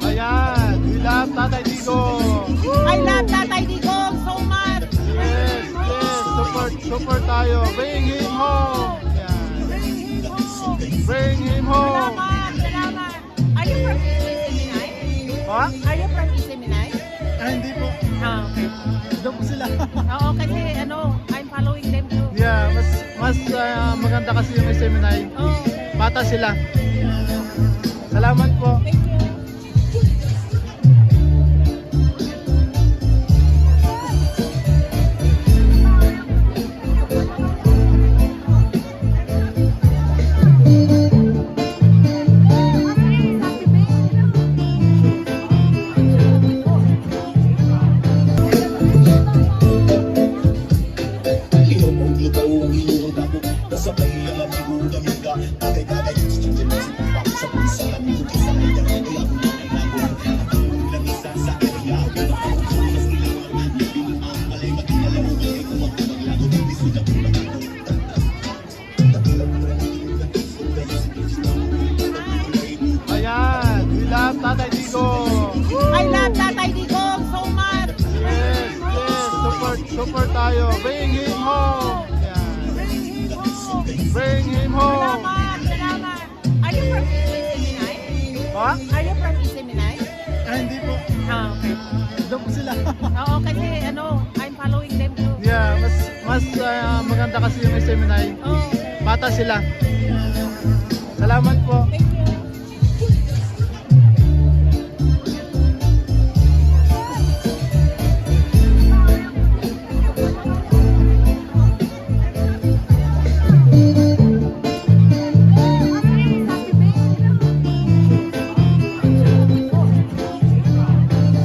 Ayan, we love Tatay Digong. I love Tatay Digong so much. Yes, support tayo. Bring him home. Ayan. Bring him home. Bring him home. Salamat. Are you from Isiminay? Ha? Are you from Isiminay? Hindi po. Okay. Doon po sila. Oo, kasi I'm following them too. Yeah, mas maganda kasi yung Seminay. Oh, Bata sila. Salamat po. thank you. Ayan, we love Tatay Digong. I love Tatay Digong so much. Yes, support tayo. Bring him home. Ayan. Bring him home. Bring him home. Salamat. Are you from Isiminay? Ha? Are you from Isiminay? Hindi po. Okay. Doon po sila. Oo, kasi I'm following them too. Yeah, mas maganda kasi yung Seminay. Oh, Bata sila.